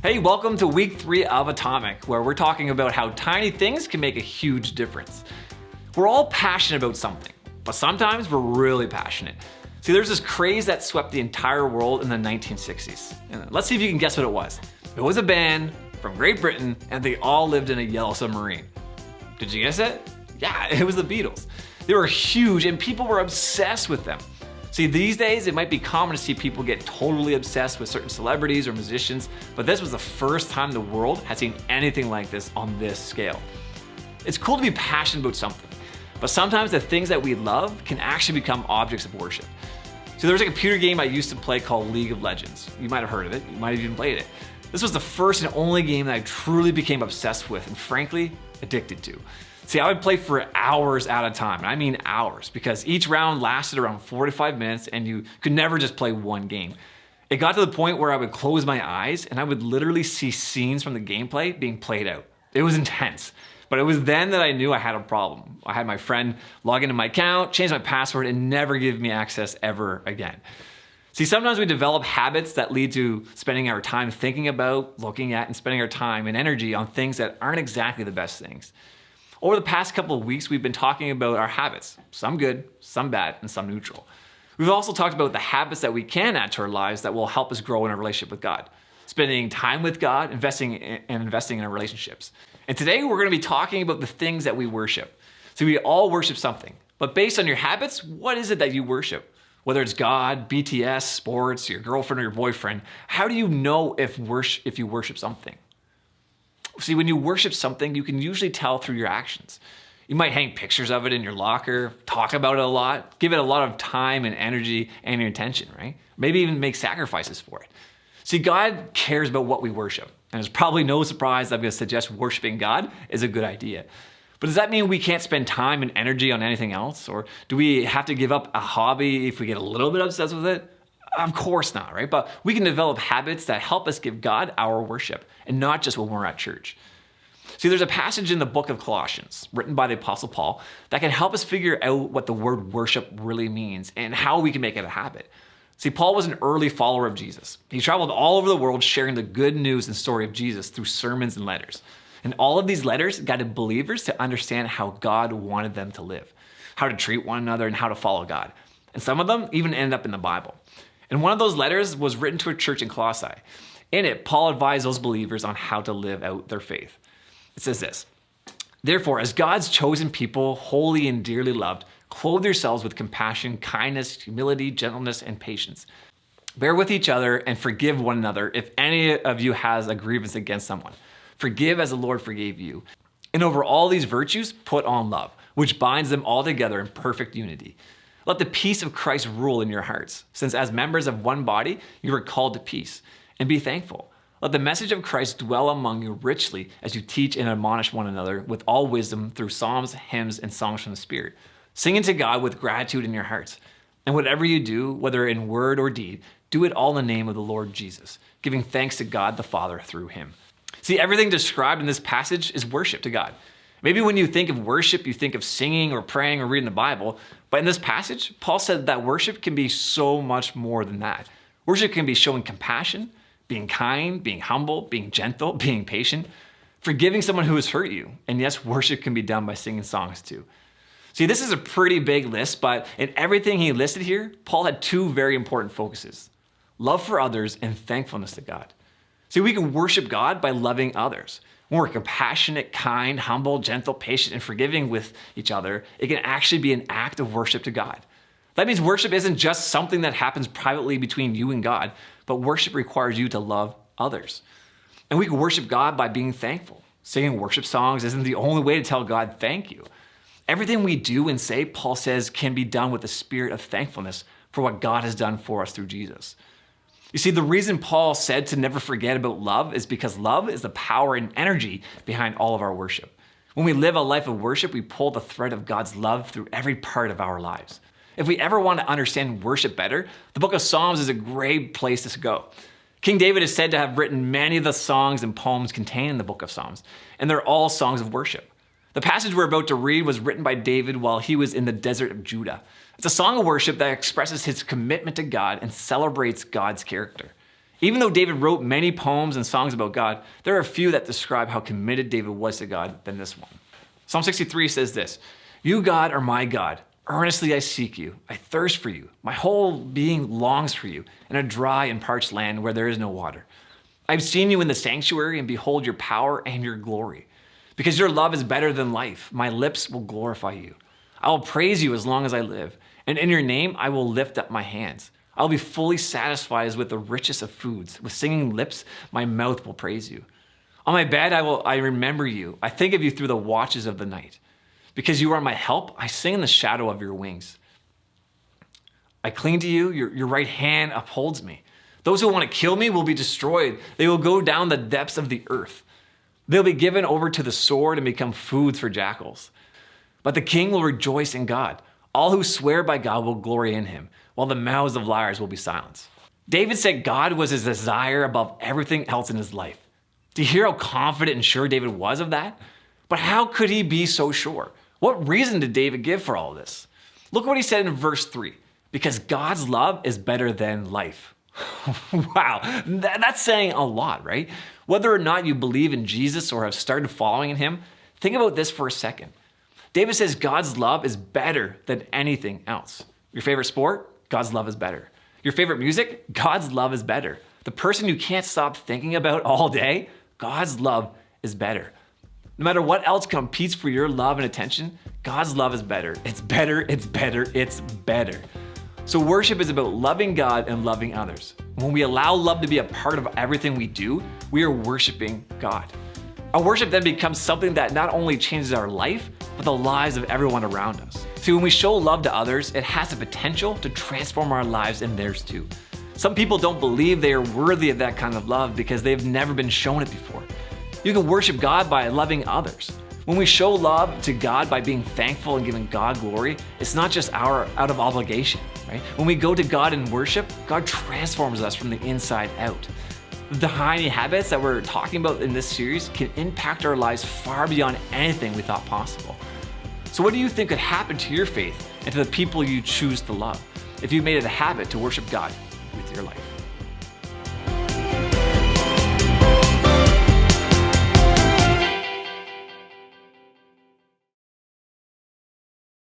Hey, welcome to week 3 of Atomic, where we're talking about how tiny things can make a huge difference. We're all passionate about something, but sometimes we're really passionate. See, there's this craze that swept the entire world in the 1960s. And let's see if you can guess what it was. It was a band from Great Britain, and they all lived in a yellow submarine. Did you guess it? Yeah, it was the Beatles. They were huge, and people were obsessed with them. See, these days, it might be common to see people get totally obsessed with certain celebrities or musicians, but this was the first time the world had seen anything like this on this scale. It's cool to be passionate about something, but sometimes the things that we love can actually become objects of worship. So there's a computer game I used to play called League of Legends. You might have heard of it, you might have even played it. This was the first and only game that I truly became obsessed with and frankly, addicted to. See, I would play for hours at a time, and I mean hours, because each round lasted around 45 minutes and you could never just play one game. It got to the point where I would close my eyes and I would literally see scenes from the gameplay being played out. It was intense, but it was then that I knew I had a problem. I had my friend log into my account, change my password, and never give me access ever again. See, sometimes we develop habits that lead to spending our time thinking about, looking at, and spending our time and energy on things that aren't exactly the best things. Over the past couple of weeks, we've been talking about our habits, some good, some bad, and some neutral. We've also talked about the habits that we can add to our lives that will help us grow in our relationship with God, spending time with God, investing in our relationships. And today we're going to be talking about the things that we worship. So we all worship something, but based on your habits, what is it that you worship? Whether it's God, BTS, sports, your girlfriend or your boyfriend, how do you know if you worship something? See, when you worship something, you can usually tell through your actions. You might hang pictures of it in your locker, talk about it a lot, give it a lot of time and energy and your attention, right? Maybe even make sacrifices for it. See, God cares about what we worship. And it's probably no surprise that I'm going to suggest worshiping God is a good idea. But does that mean we can't spend time and energy on anything else? Or do we have to give up a hobby if we get a little bit obsessed with it? Of course not, right? But we can develop habits that help us give God our worship, and not just when we're at church. See, there's a passage in the book of Colossians, written by the Apostle Paul, that can help us figure out what the word worship really means and how we can make it a habit. See, Paul was an early follower of Jesus. He traveled all over the world sharing the good news and story of Jesus through sermons and letters. And all of these letters guided believers to understand how God wanted them to live, how to treat one another, and how to follow God. And some of them even ended up in the Bible. And one of those letters was written to a church in Colossae. In it, Paul advised those believers on how to live out their faith. It says this: "Therefore, as God's chosen people, holy and dearly loved, clothe yourselves with compassion, kindness, humility, gentleness, and patience. Bear with each other and forgive one another if any of you has a grievance against someone. Forgive as the Lord forgave you. And over all these virtues, put on love, which binds them all together in perfect unity. Let the peace of Christ rule in your hearts, since as members of one body, you are called to peace, and be thankful. Let the message of Christ dwell among you richly as you teach and admonish one another with all wisdom through psalms, hymns, and songs from the Spirit, singing to God with gratitude in your hearts. And whatever you do, whether in word or deed, do it all in the name of the Lord Jesus, giving thanks to God the Father through him." See, everything described in this passage is worship to God. Maybe when you think of worship, you think of singing or praying or reading the Bible. But in this passage, Paul said that worship can be so much more than that. Worship can be showing compassion, being kind, being humble, being gentle, being patient, forgiving someone who has hurt you. And yes, worship can be done by singing songs too. See, this is a pretty big list, but in everything he listed here, Paul had 2 very important focuses: love for others and thankfulness to God. See, we can worship God by loving others. When we're compassionate, kind, humble, gentle, patient, and forgiving with each other, it can actually be an act of worship to God. That means worship isn't just something that happens privately between you and God, but worship requires you to love others. And we can worship God by being thankful. Singing worship songs isn't the only way to tell God thank you. Everything we do and say, Paul says, can be done with a spirit of thankfulness for what God has done for us through Jesus. You see, the reason Paul said to never forget about love is because love is the power and energy behind all of our worship. When we live a life of worship, we pull the thread of God's love through every part of our lives. If we ever want to understand worship better, the book of Psalms is a great place to go. King David is said to have written many of the songs and poems contained in the book of Psalms, and they're all songs of worship. The passage we're about to read was written by David while he was in the desert of Judah. It's a song of worship that expresses his commitment to God and celebrates God's character. Even though David wrote many poems and songs about God, there are a few that describe how committed David was to God than this one. Psalm 63 says this, "You, God, are my God. Earnestly I seek you. I thirst for you. My whole being longs for you in a dry and parched land where there is no water. I've seen you in the sanctuary and behold your power and your glory. Because your love is better than life, my lips will glorify you. I will praise you as long as I live, and in your name I will lift up my hands. I will be fully satisfied as with the richest of foods. With singing lips, my mouth will praise you. On my bed I remember you. I think of you through the watches of the night. Because you are my help, I sing in the shadow of your wings. I cling to you, your right hand upholds me. Those who want to kill me will be destroyed. They will go down the depths of the earth. They'll be given over to the sword and become foods for jackals. But the king will rejoice in God. All who swear by God will glory in him, while the mouths of liars will be silenced." David said God was his desire above everything else in his life. Do you hear how confident and sure David was of that? But how could he be so sure? What reason did David give for all of this? Look what he said in verse 3. Because God's love is better than life. Wow, that's saying a lot, right? Whether or not you believe in Jesus or have started following in him, think about this for a second. David says God's love is better than anything else. Your favorite sport? God's love is better. Your favorite music? God's love is better. The person you can't stop thinking about all day? God's love is better. No matter what else competes for your love and attention, God's love is better. It's better, it's better, it's better. So worship is about loving God and loving others. When we allow love to be a part of everything we do, we are worshiping God. Our worship then becomes something that not only changes our life, but the lives of everyone around us. See, when we show love to others, it has the potential to transform our lives and theirs too. Some people don't believe they are worthy of that kind of love because they've never been shown it before. You can worship God by loving others. When we show love to God by being thankful and giving God glory, it's not just out of obligation, right? When we go to God in worship, God transforms us from the inside out. The tiny habits that we're talking about in this series can impact our lives far beyond anything we thought possible. So what do you think could happen to your faith and to the people you choose to love if you made it a habit to worship God with your life?